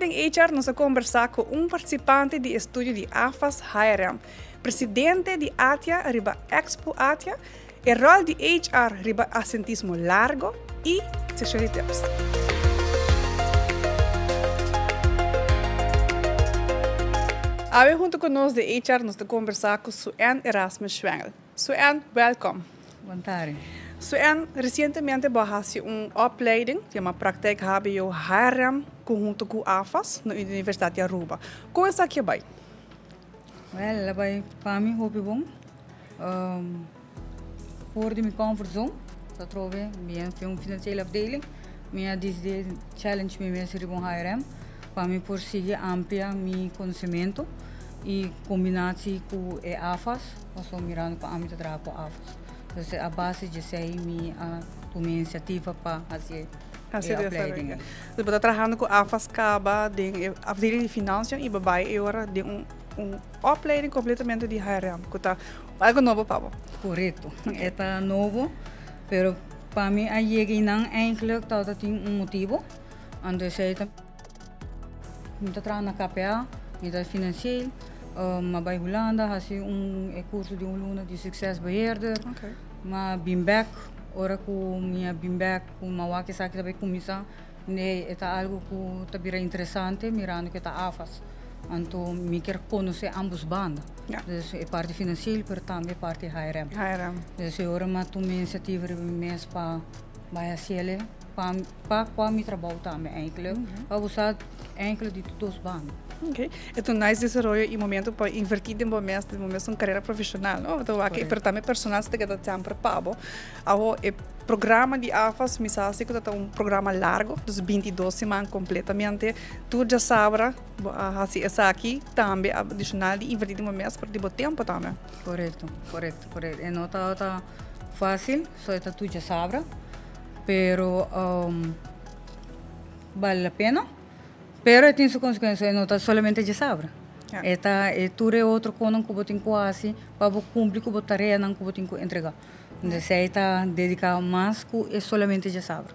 em HR nós vamos conversar com participante do estúdio de AFAS HRM, presidente de ATIA, riba Expo ATIA, o rol de HR, riba assentismo largo e sexualidades. Hoje, junto conosco de HR, nós vamos conversar com Suan Erasmus Schwengel. Suan, welkom. Boa tarde. Suan, recentemente bahas opleiding, que é uma praktijk HBO HRM, conjunto com AFAS, na Universidade de Aruba. Como está aqui, bem? Well, para mim, hobby bom. Voor de mijn comfort zone, dat trouwe, mijn financiële afdeling, mijn deze challenge met mensen die van HRM, para mim por seguir amplia meu conhecimento e combinação com a AFAS, eu estou mirando para a minha trabalho com a AFAS. Então, a base de ser minha iniciativa para fazer a opleiding. Você está trabalhando com a AFAS, acaba de afdeling de finanças e babai agora de opleiding completamente de HRM. Está algo novo para você? Correto. É novo, pero para mim a chegar não eigenlijk dat tem motivo. Então, eu trabalho na KPA, eu financieel, maar bij Hollanda had je curso de luna de succesbeheerder. Maar BIMBAC, ora com minha BIMBAC, com uma wake saque também começar, né, é algo que também é interessante, mirando que tá AFAS. Então, me quer conhecer ambos bandas. Então, é parte financeira, mas também parte HRM. Então, ora uma iniciativa de mês para fazer para qual me trabalho também, eigenlijk, para usar eigenlijk de todos os bandos. Ok. Então, nós desenvolvemos em momento para invertir de momento uma carreira profissional, não? Então, aqui, mas também personal se tem que estar sempre pago. O programa de AFAS, me sabe que é programa largo, dos 22 semanas completamente. Tu já sabes, assim, essa aqui também adicional de invertir de momento para ter tempo também. Correto. É não tá fácil, só tu já sabes. Pero vale a pena, pero tem suas consequências, não está somente de sabra. Tudo é outro coisa que você tem que fazer para cumprir com a tarefa que você tem que entregar. Então, você está dedicado mais que somente de sabra.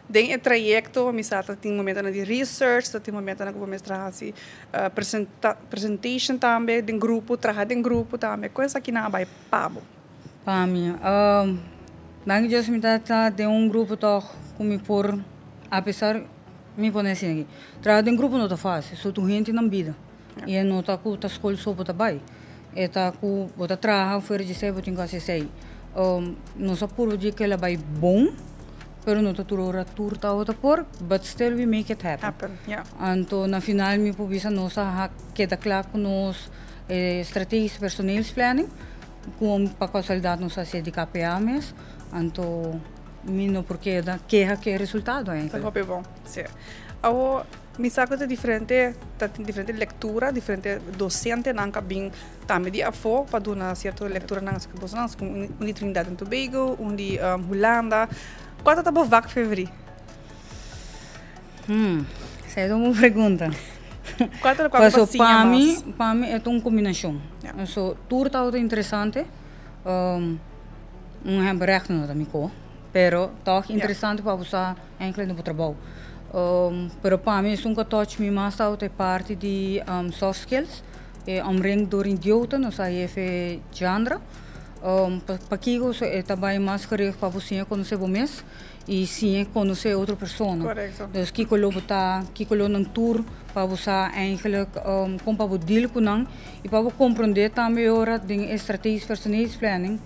Tem o trajeto, tem um momento de research, tem um momento que você trabalha presentation também, tem grupo, trabalhar em grupo também. Coisa que não vai pago. Para mim, dank Deus me dá de grupo toch como por apesar me pôr assim aqui. Trabalhar em grupo não tá fácil, só tu gente na vida. E não tá com a escola só para trabalhar. É tá com botar trabalhar fora de ser, botar em casa sei. Não só por dia que ela vai bom, pero não tá tudo tur tá outra por, but still we make it happen. Então na final me publica nossa que tá claro com nós estratégia personal planning, com para casualidade nós fazer de KPA mesmo. Então, não porque que é resultado ainda. Tá bom, sim. Agora, me sabe que é diferente leitura, diferente docente, não cabem também de afo para dar uma certa leitura nas cabeças, como de Trinidad e Tobago, de Holanda. Qual é a tua vaca fevereiro? Essa é uma pergunta. Qual é a tua para mim é uma combinação. Tudo está interessante. Não é recht no amigo, pero toch interessante para usar enkele no trabalho. Pero para mim é touch me mais é parte de soft skills. Omring door in Dioten, nós aí é Jandra. Para que isso é também mais gericht para você conhecer o mês e sim conhecer outra pessoa. Correto. Dus kiko nang tour para você eigenlijk como para deal com não e para compreender também ora de estratégia personal planning.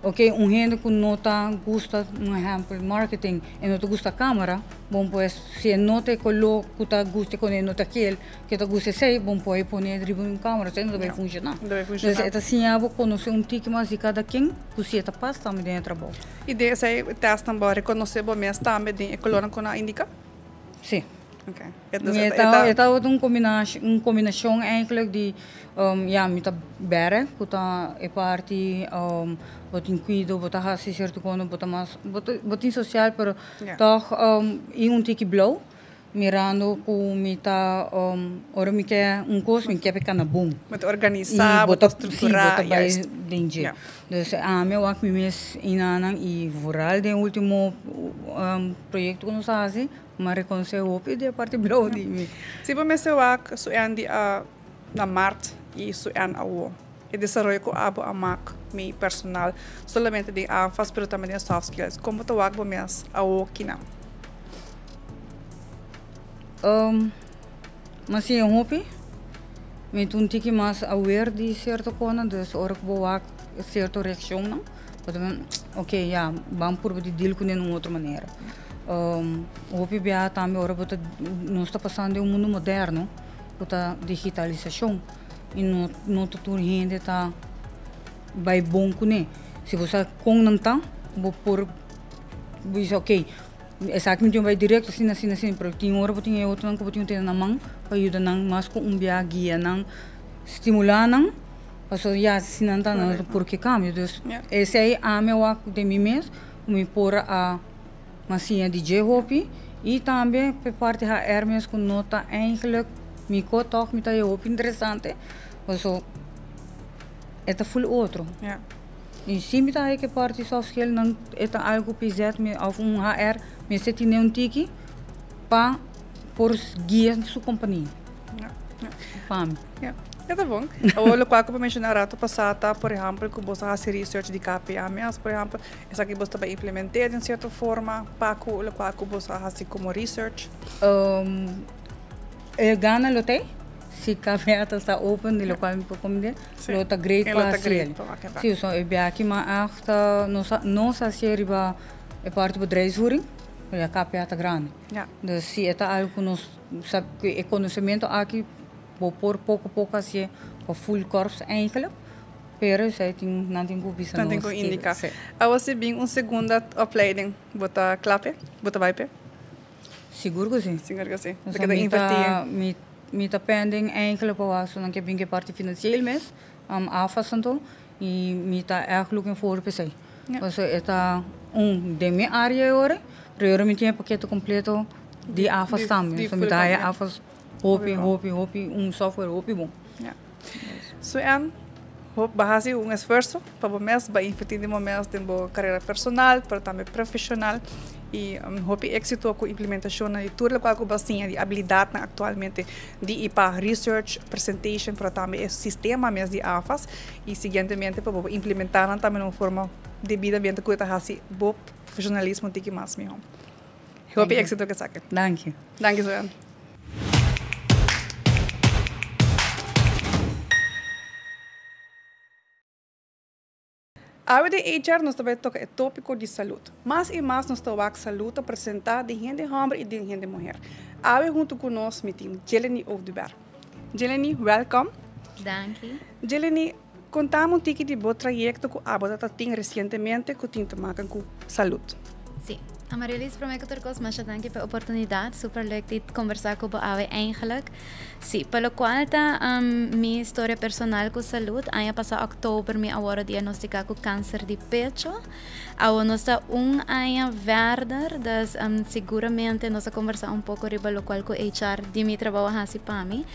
Ok, gente que não gosta, por exemplo, marketing e não gosta da câmera, bom, pues, se não te coloca que gosta com ele, aquele que gosta sei, bom, pode pôr ele em câmera, não vai funcionar. Então, é assim, eu vou conhecer tipo mais de cada quem, que se está passando também dentro do trabalho. E desse teste também reconhecer bom mês também de coluna com a indica? Sim. Okay. Então, uma combinação eigenlijk de me bere, que é parte botin cuido, botar hasi certo quando botar mais botin social, pero toch tiki blow mirando com mita ora me quer coisa me quer pegar na bom Met organizar, bota estruturar, bota bem dentro. Então meu ac me mes inanang e voral de último projeto que nós fazemos, mas reconhecer o de parte blow de mim. Se você seu ac so andi na Marte e so an ao e desarrollo com abo a mac mi personal solamente de faz pero também de soft skills. Como tu ac bomes ao kina. Mas sim, hobby. Me tunti que mais aware de certa coisa, dus ora que boa certa reação não. Ok, já, vamos por de deal com de uma outra maneira. Hobby bia também ora bota nós está passando um mundo moderno, bota digitalização e não tudo gente tá vai bom com né. Se você com não tá, vou por isso ok. Exatamente vai direto assim, porque tinha hora botinha eu outro não que botinha ter na mão, para ajudar não mais com guia não estimular não, passou já assim não tá não porque cambio, então esse aí a meu ato de mim mesmo, me pôr a massinha DJ hobby e também por parte da Hermes com nota eigenlijk me cotok me tá eu interessante, passou é full outro. E se me tá aí que parte soft skill não é algo pisado me auf HR me seti um tiki para por guias de sua companhia. Pam. É tá bom. Eu quero para mencionar rato passata, por exemplo, que você faz research de KPMs, por exemplo, essa que você vai implementar de certa forma, para que o que você faz como research. Gana lotei. Se KPM está open, de local me compreende, lota great para ele. Sim, so é aqui mas achter nossa série vai é parte do bedrijfsvoering. Ja, KPA está grande. Dus se é algo que nós sabe que é conhecimento aqui, vou por pouco assim, para full corps eigenlijk. Pero sei tem não tem coisa não. Não tem indicar. Você bem segunda opleiding, bota clape, bota vai pe? Seguro que sim. Seguro que sim. Porque da invertir. Me tá pending eigenlijk para so que bem que parte financeira mesmo, afastando e me tá looking for PC. Então é de minha área agora. Primeiro me tinha paquete completo de afastando, então me dá afas hobby, software hobby bom. So bahasi esforço para o mês, para investir no mês de boa carreira personal, para também profissional e hobby êxito com implementação de tudo qual que basinha de habilidade atualmente de ir para research, presentation para também esse sistema mesmo de AFAS e seguintemente para implementar também uma forma devidamente que está assim bom profissionalismo de que mais mesmo. Hobby êxito que saque. Danke. Danke Zoran. A área de HR nós também toca o tópico de saúde. Mais e mais nós temos saúde apresentar de gente homem e de gente mulher. A área junto conosco tem Jeleni Ovdeberg. Jeleni, welcome. Danke. Jeleni, contamos um pouco de bom trajeto que a Abota tem recentemente que tem a ver com saúde. Sim. Amarelys, para mij is mas danke pela oportunidade. Super leuk de conversar com você eigenlijk. Sim, pelo qual tá minha história personal com saúde. Ano passado outubro me agora diagnosticado com câncer de pecho. Agora nós está ano verder, das seguramente nós conversar pouco sobre o qual com HR de mi trabalho assim para mim.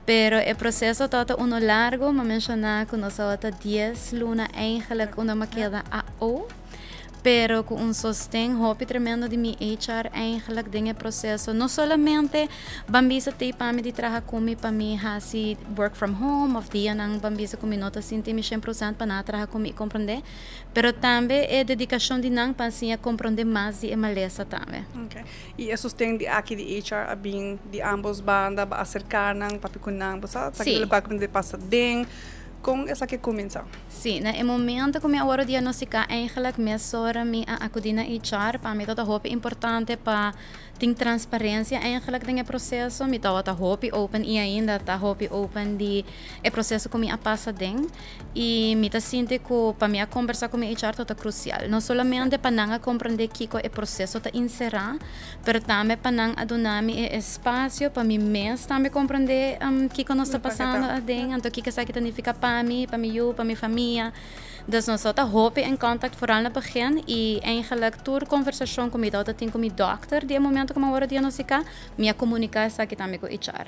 Pero o processo todo largo, mas mencionar que nós está 10 luna eigenlijk uma maqueda a o. Pero com sostém hobby tremendo de mi HR eigenlijk dingen processo não solamente bambisa te para me de trabalhar comigo para me hasi work from home of dia nang bambisa com nota sinti mi 100% para na trabalhar comigo compreender pero também é dedicação de nang para assim compreender mais de maleza também. Okay. E é sostém de aqui de HR a bem de ambos banda para acercar nang para com nang para sabe para compreender passa den com essa que começa. Sim, no momento que eu agora diagnosticar, eigenlijk minha sora me acudir na HR, para mim toda roupa importante para ter transparência, eigenlijk tem processo, me toda roupa open e ainda tá roupa open de processo que me passa den e me tá sinto que para mim conversar com minha HR toda crucial, não somente para não compreender que o processo tá inserar, mas também para não adonar me espaço para mim mesmo também compreender que nós está passando den, então que significa para mim, para minha família. Dus nós só hopen em contact vooral no begin e eigenlijk tour conversação comigo, eu tenho com meu doctor, de momento que eu vou diagnosticar, minha comunicação aqui também com HR.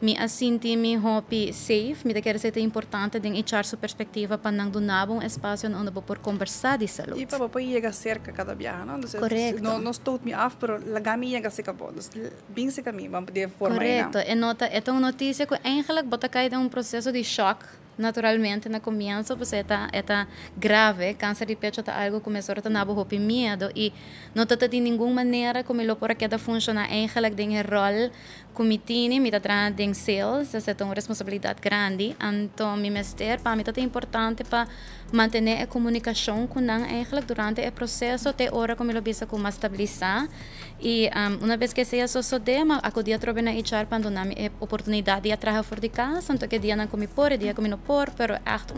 Me assinti me hope safe, me quer ser importante de HR sua perspectiva para não donar um espaço onde eu por conversar de saúde. E para chegar cerca cada viagem, não? Correto. Não estou me af, pero lagami chega cerca bom. Bem cerca mim, vamos poder formar. Correto. E nota, é uma notícia que eigenlijk bota cair de processo de choque. Naturalmente, no começo, você está grave, câncer de pecho é algo que começou a ter hope medo e não está de nenhuma maneira como ele por aqui funciona eigenlijk de rol como tiene, me está em sales, essa é uma responsabilidade grande, então me mestre para mim é importante para manter a comunicação com não eigenlijk durante o processo até hora como ele bisa como estabilizar e uma vez que seja só dema, acudir a trocar na HR para dar me oportunidade de trabalhar fora de casa, então que dia não come por, dia come não por, pero echt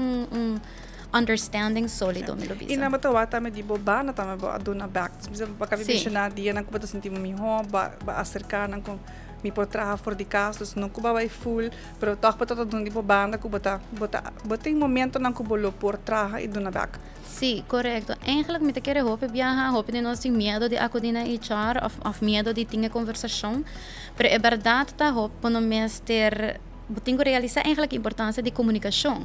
understanding sólido me lo bisa. E na batawa também de boba, na também a dona back, bisa baka visionar dia não kuba sentir me ho, ba acercar não com me por trabalhar fora de casa, não kuba vai full, pero toch para todo de boba, na kuba bota em momento não kuba lo por trabalhar e dona back. Sim, correto. Eigenlijk me te querer hope viajar, hope de nós tem medo de acudir na HR of medo de ter conversação, pero é verdade tá hope no mês ter tenho que realizar eigenlijk a importância de comunicação.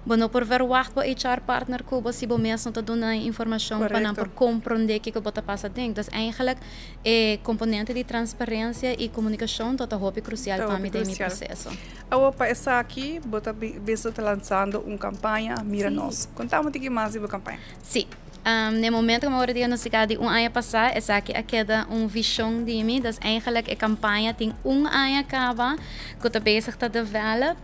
Bueno, por verwacht o HR partner ko bo si bo mesmo ta dona informação para não por compreender que bota passa dentro. Então, eigenlijk componente de transparência e comunicação tota hope crucial para mim de processo. Agora para essa aqui, bota bisa lançando uma campanha Mira Nós. Contamos um mais sobre a campanha. Sim. No momento que eu vou diagnosticar de ano passado, essa aqui é uma visão de mim, dus eigenlijk a campanha tem ano acaba, que eu estou bezig te develop.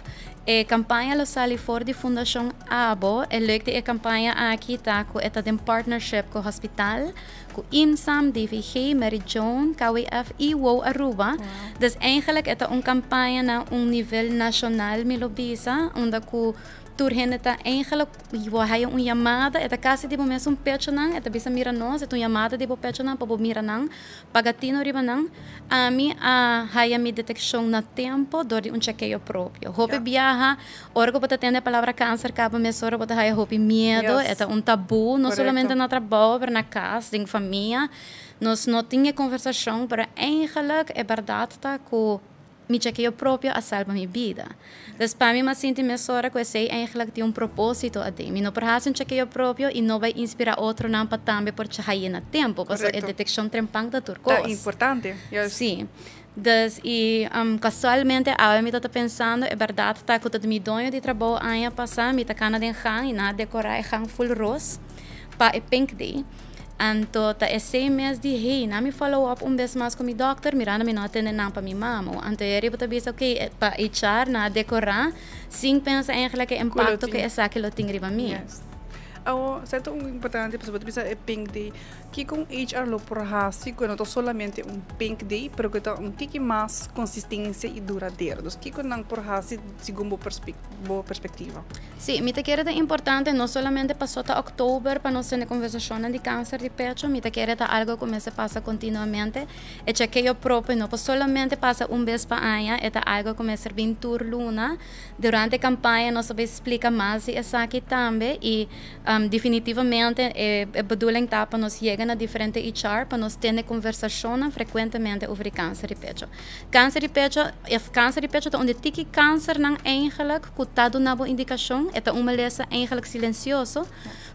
A campanha lo sali for de Fundação ABO, e leuk de a campanha aqui tá com eta em partnership com o hospital, com INSAM, DVG, Mary Joan, KWF e WO Aruba. Dus eigenlijk é uma campanha na nível nacional, me lo bisa, onde com turhen eta eigenlijk wahai un llamada eta kasi di momento un pecho nang eta bisa mira nos eta un llamada di bo pecho nang pa bo mira nang pagatino riba nang ami a haya mi detecção na tempo do un chequeio próprio hope viaja orgo bota tende a palavra câncer cabo mesora bota haya hope medo eta un tabu não solamente na trabalho pero na casa ding família nós não tinha conversação para eigenlijk é verdade tá com mi chequeio próprio a salva minha vida. Dus para mim, me sinto mesora que sei eigenlijk tem propósito a dem. Não por um chequeio próprio e não vai inspirar outro não para também por chegar na tempo, porque a detecção trempang da turcos. É importante. Yes. Sim. Dus e casualmente a me tá pensando é verdade tá que todo me donho de trabalho ano passado me tá cana de hang e na decorar hang full rose para pink day. Então, tá esse mês de hey, na me follow up vez mais com meu doctor, mirando me não atende não para minha mama. Então, eu vou dizer ok, para echar na decorar, sem pensar eigenlijk que impacto que essa que lo tem riba mim. Certo importante para você é pink day que com HR lo porrasi que não solamente pink day, pero que tá tiki mais consistência e duradouro. Então, que não porrasi segundo boa perspectiva. Sim, me te quero importante não solamente passou até outubro para nós ter conversação de câncer de pecho, me te quero algo que se passa continuamente. É chequeio próprio, não solamente passa vez para ano, é algo que se vem tour luna. Durante a campanha nós vamos explicar mais isso aqui também e definitivamente é bedoeling tá para nós chegar na diferente HR para nós ter conversação frequentemente sobre câncer de pecho. Câncer de pecho é onde tiki câncer não eigenlijk que tá dando uma indicação é uma lesão eigenlijk silencioso.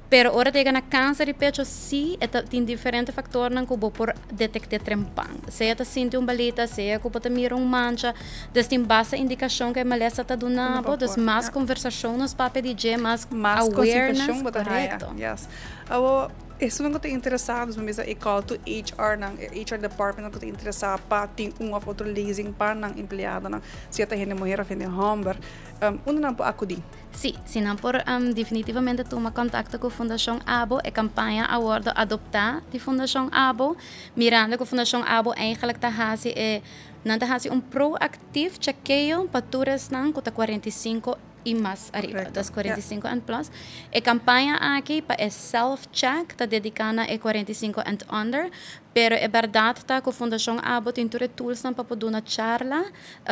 Pero ora de na câncer de pecho sim, tem diferentes fatores que vou por detectar trempang. Se tá sinto balita, se que pode mirar mancha, des tem base indicação que a malesa tá dando, des mais conversação nos papel de mais awareness, correto. Yes. Isso não estou interessado, mas é call to HR, não HR department não estou interessado para ter ou outro leasing para não empregado, não se até gente mulher vende hamburger, onde não pode acudir. Sim, se não por definitivamente toma contato com a Fundação ABO, a campanha agora adoptar de Fundação ABO, mirando que a Fundação ABO eigenlijk tá fazendo proactivo chequeio para todos não que tá 45 e mais arriba, das 45 and plus. A campanha aqui para self-check, está dedicada a 45 and under, Pero é verdade que a Fundação Abo tem tools para poder uma charla.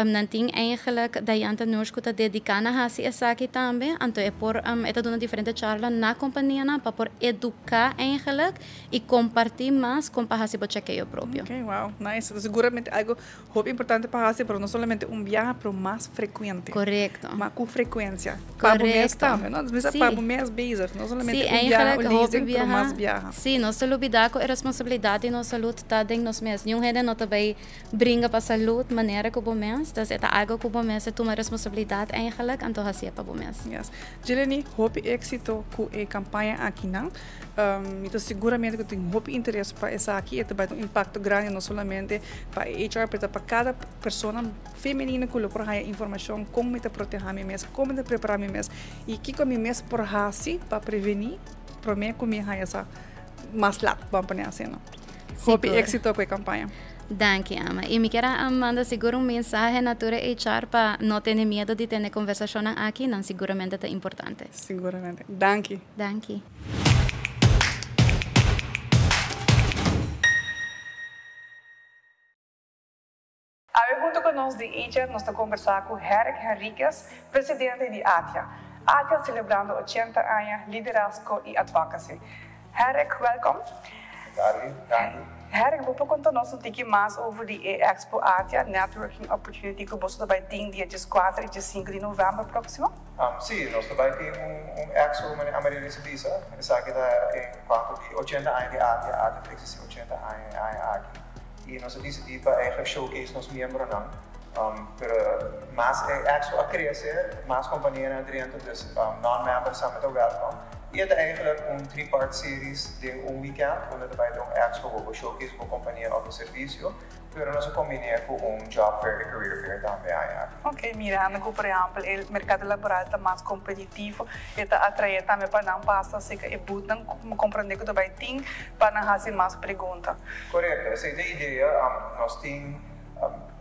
Não tem eigenlijk da gente nós que está dedicada a essa aqui também. Então é por uma diferente charla na companhia para por educar eigenlijk e compartilhar mais com para fazer o chequeio próprio. Ok, wow, nice. Então, seguramente algo muito importante para fazer, pero não somente viaje, pero mais frequente. Correto. Mas com frequência. Para o mês também, não? Mas para o mês bezig, não somente viaje, o leasing, pero mais viaja. Sim, nós temos que a responsabilidade e nossa saúde está dentro dos meses. Não é não também brinca para a saúde, maneira que o mês. Então é algo que o mês toma responsabilidade eigenlijk, então assim é para o mês. Yes. Jeleni, hope êxito com a campanha aqui não. Então seguramente que tem muito interesse para essa aqui, e vai ter impacto grande não somente para HR, mas para cada pessoa feminina que lhe porra informação como me proteger me mês, como me preparar me mês e que como mês por para prevenir, para mim como essa mais lá, vamos para assim não. Hope êxito com a campanha. Danke, Ama. E me quero mandar seguro mensagem na tua HR para não ter medo de ter conversação aqui, não seguramente é importante. Seguramente. Danke. Danke. A junto conosco de HR, nós estamos conversando com Eric Henriquez, presidente de ATIA. ATIA celebrando 80 anos de liderazgo e advocacy. Eric, welcome. Eric, vou contar-nos um pouquinho mais sobre a Expo ATIA, Networking Opportunity, que você vai ter dia 4 e 5 de novembro próximo? Sim, nós também temos Expo Amarelys visa, essa aqui é quanto de 80 anos de ATIA, ATIA existe 80 anos aqui. E nós decidimos para showcase nos membros não. Mas a Expo a crescer, mais companhias dentro dos non-members summit are welcome. E é eigenlijk three-part series de weekend, onde vai ter Expo para showcase para companhia ou serviço, pero nós combinamos com job fair e career fair também. Ok, mirando que, por exemplo, o mercado laboral está mais competitivo e está atraindo também para não passar, se que não compreender que tu vai ter para não fazer mais perguntas. Correto, essa é a ideia. Nós temos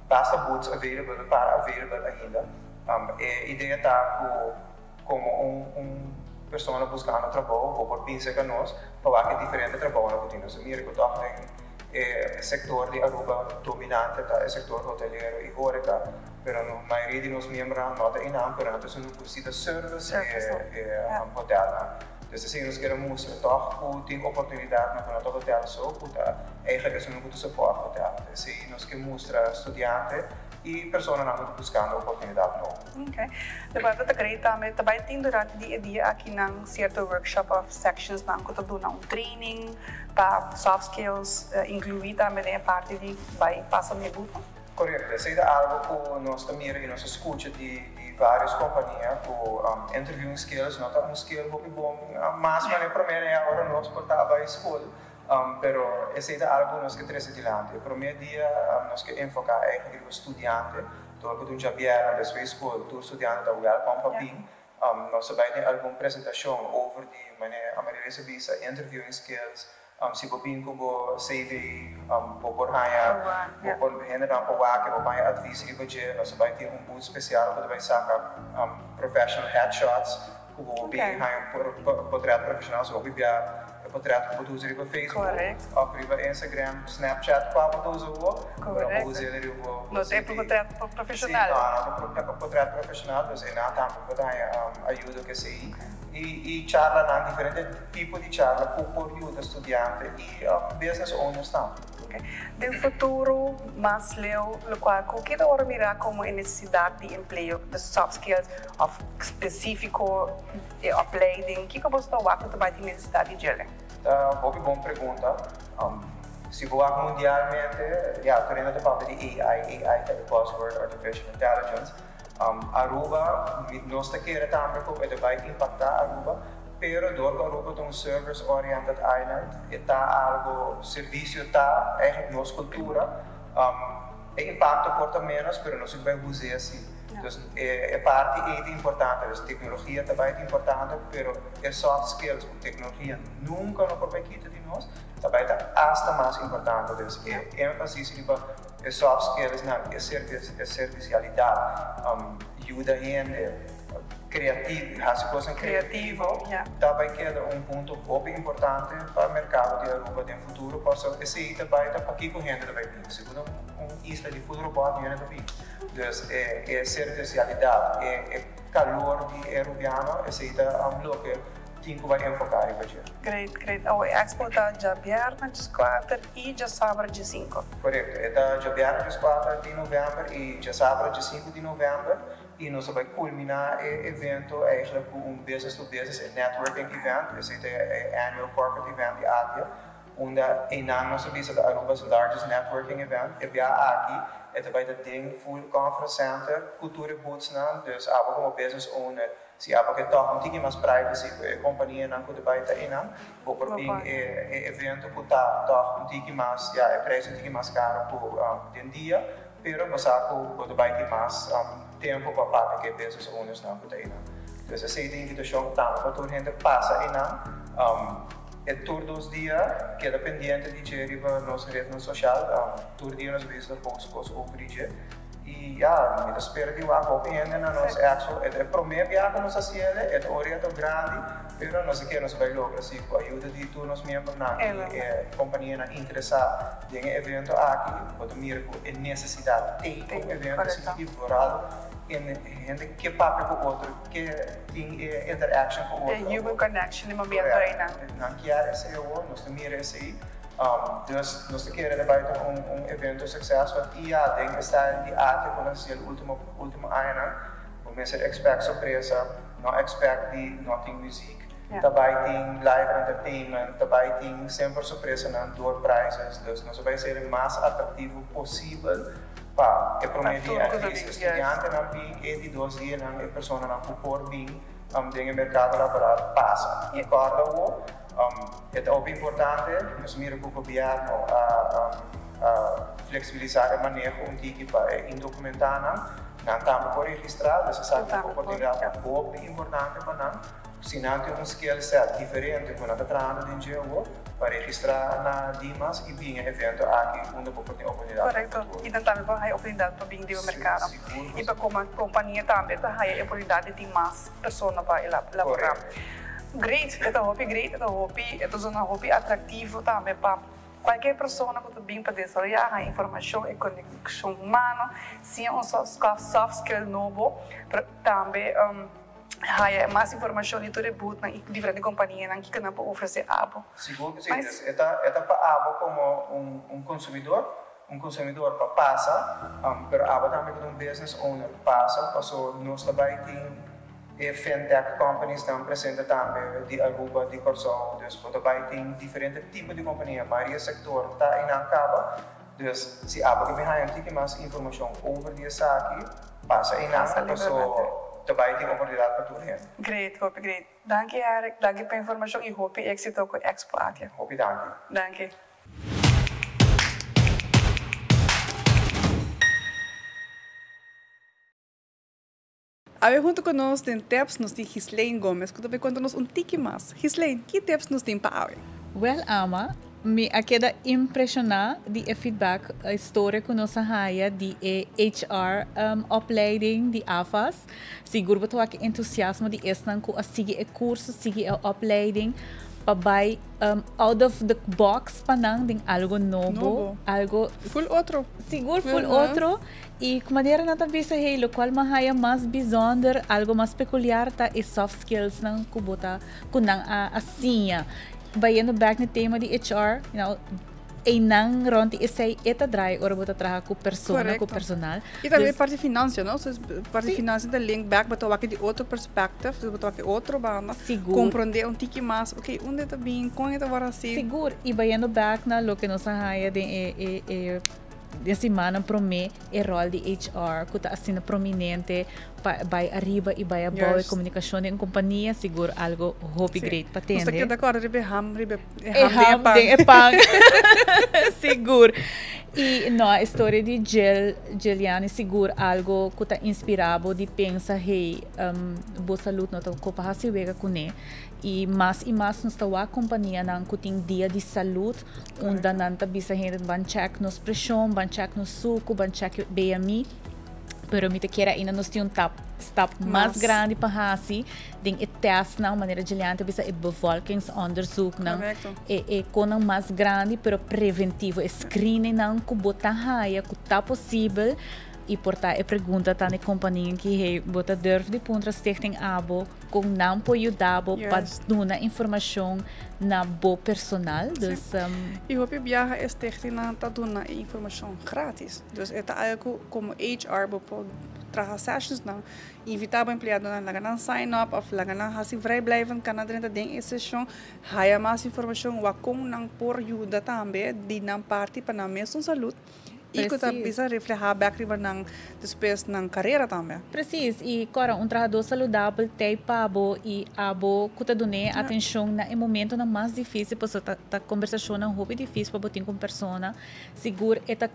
basta booths available ainda. A ideia está como pessoa buscando trabalho ou por pensar que nós para que diferente trabalho que temos. Mira que toch o setor de Aruba dominante é o setor hoteleiro e horeca, pero a maioria de nós membros não tem nada, pero nós temos de service e hotel. Então, assim, nós queremos mostrar toch tem oportunidade no nosso hotel só, eigenlijk é um suporte hotel. Assim, nós queremos mostrar estudantes e pessoas não estão buscando oportunidade nova. Ok. Depois eu queria também tem durante o dia aqui num certo workshop of sections não que tu dá training para soft skills, incluir também a parte de vai passar meu grupo. Correto. Isso é algo que nós também e nós escuta de várias companhias com interviewing skills, não tá skill muito bom, mas para mim é agora nós portava a escola. Pero esse é algo que nós queremos adiante. O primeiro dia nós queremos enfocar eigenlijk no estudante, todo que já vieram da sua escola, todo estudante da welcome para vir. Nós também temos alguma apresentação over de maneira Amarelys visa interviewing skills, se você vir com o CV, por haya, por generar para waque, por haya advisory budget, nós também temos booth especial para vai sacar professional headshots, que vou bem portrait profissional, so we portrait que produzir para Facebook, ou para Instagram, Snapchat, para produzir para produzir o não tem portrait profissional. Sim, não portrait profissional, mas é nada para ajuda que sei e charla na diferente tipo de charla por ajuda estudante e business owners também. Do futuro mais leu, o qual qualquer hora mirar como a necessidade de emprego, de soft skills, of específico upleiding, que você está vendo que vai ter necessidade de ele? Uma boa pergunta. Se voar mundialmente, estou indo para de AI é o buzzword, Artificial Intelligence. Aruba, nós queremos também que vai impactar Aruba, pero door Aruba tem service-oriented island, está algo, serviço está em nossa cultura, impacta porta menos, pero nós vamos usar assim. Então, é parte importante, a tecnologia também é importante, pero soft skills, a tecnologia nunca não pode quitar de nós, também está hasta mais importante. Então, ênfase em soft skills, na servicialidade, ajuda a gente, criativo, hace cosas creativo, também queda ponto bem importante para o mercado de Aruba no futuro, porque esse também está aqui com gente também, segundo isla de futuro pode vir também. Então, é certeza, é calor de arubiano, esse está lo que tem que enfocar em fazer. Great. A Expo está de aberta de 4 e de sábado de 5. Correto, está de aberta de 4 de novembro e de sábado de 5 de novembro. E nós vamos culminar o evento eigenlijk com business to business networking event. Esse é o annual corporate event de Atia, onde em ano nós vamos a Aruba's largest networking event. E bem aqui, é também o ding full conference center, cultura boots não, dus aba como business owner, se aba que toch tige mais privacy, a companhia não pode baita em não, vou por bem evento que tá toch tige mais, é preço tige mais caro por den dia, pero basako pode baita mais tempo para parte que business owners não podem ir. Então, essa é a invitação para toda a gente passa aí não. É todos os dias, queda pendente de gerir a nossa rede social, todos os dias nós vemos a posts over dia. E me espero que o apoio ainda na nossa ação, é prometo que a nossa ciência é orientado grande, mas nós queremos vai lograr assim com a ajuda de todos os membros na companhia interessada em evento aqui, pode mirar com necessidade tem um evento assim floral gente que papel com o outro, que tem interaction com o outro. Human connection no momento aí não que é esse nós mira esse aí. Nós queremos ter evento de sucesso e tem esta de arte quando se o último ano, começa a expect surpresa, não expect de nothing music. Também tem live entertainment, também tem sempre surpresa na door prizes, dus nós vai ser o mais atrativo possível para o prometer a estudante na PIN e de 2 dias na pessoa na por bem dentro do mercado laboral passa. E agora é também importante nós mirar para o governo a flexibilizar o manejo para indocumentar não estamos por registrar, você sabe que a oportunidade é muito importante para nós. Se não tem skill set diferente quando está trabalhando em GEO, para registrar na Dimas e vir em evento aqui onde tem oportunidade. Correto. E também para ter oportunidade para vir do mercado. E para a companhia também para ter oportunidade de mais pessoas para elaborar. Great, é uma hobby atrativo também para qualquer pessoa que vem para desenvolver a informação e conexão humana, se um soft skill novo, também há mais informação de todo mundo na diferentes companhias que não podem oferecer abo. Seguro que sim, é para abo como consumidor para passar, mas abo também como business owner passa, nós também temos fintech companies que apresentam também de Aruba, de Corsão, então também tem diferentes tipos de companhia, vários setores está em acaba, então se abo que vem tem mais informação over essa aqui, passa em acaba, também tem oportunidade para tudo. Great. Danke Eric, danke pela informação e hope êxito com a Expo aqui. Danke. Aí junto conosco tem tips nos tem Gislaine Gomes, que também conta-nos tique mais. Gislaine, que tips nos tem para hoje? Well, Ama, me queda impressionar de feedback a história que nós haia de HR opleiding de AFAS. Seguro que aqui entusiasmo de estan que a seguir o curso, seguir a opleiding para out of the box panang ding algo novo, algo full outro. Seguro full outro. E de maneira na tabisa o qual mahaya mais bizonder, algo mais peculiar tá e soft skills nang kubota kunang asinha. Bayano back no tema de HR, e nang ronti isay eta dry ora bota traha com persona, com personal. E também parte finança, não? Parte finança da link back, botou aqui de outro perspective, botou aqui outro banda. Compreender tique mais, ok, onde está bem, como é que vai assim? Seguro. E bayano back na lo que nos haya de semana promê o rol de HR que está assim prominente vai arriba e vai abaixo yes. Comunicação em companhia seguro algo hobby great para ter. Você quer agora ham de pang seguro. E a história de Geliane seguro algo que está inspirado de pensar boa saúde não está para se vega com ele. E mais nós estamos a companhia que tem dia de saúde onde nós bisa gente ban check nos pressão, ban check nos suco, ban check BMI Pero me te quer ainda nos tem stap mais grande para assim, tem e teste na maneira de aliante, bisa e bevolkingsonderzoek não, e conan mais grande, pero preventivo, e screening não que botar raia, que tá possível. E portanto, a pergunta está na companhia que bota durf de pontra stichting abo com não pode ajudar para dar informação na bo personal. Dus e o viaja é stichting na tá dando informação grátis. Dus é algo como HR por trabalhar sessions não invitar o empregado na lagan sign up of lagan hasi vrijblijven kan dentro da session haya mais informação wa com não por ajuda também de não parte para na mesma saúde. E que bisa reflejar background ng depois ng carreira também. Precis, e agora trabalhador saudável tem pabo e abo que done atenção na momento mais difícil, porque a conversação é muito difícil para botar com pessoa, seguro eta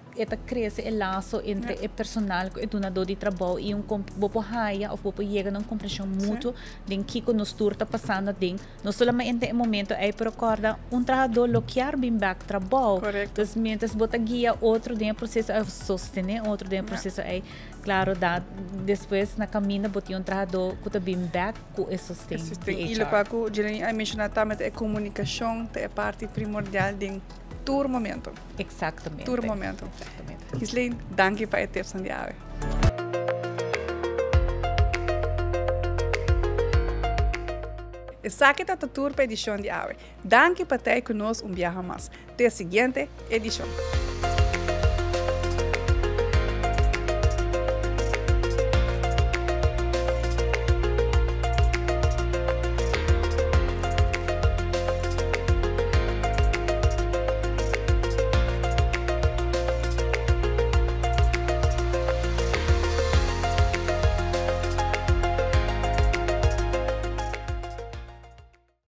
cresce o laço entre o personal e o donador de trabalho e bopo raia ou bopo chega numa compreensão mútua de que nos está passando de não somente em momento é para acordar trabalhador loquear bem back trabalho, então mientras bota guia outro de processo é sostener, outro de processo é claro dar depois na caminho botar trabalhador que também back com o sustento. E o que eu mencionei também é a comunicação, é a parte primordial de todo momento. Exatamente. Todo momento. Exatamente. Gislene, danke para ter tips de ave. Essa aqui é a tua edição de ave. Danke para ter conosco viaje mais. Até a seguinte edição.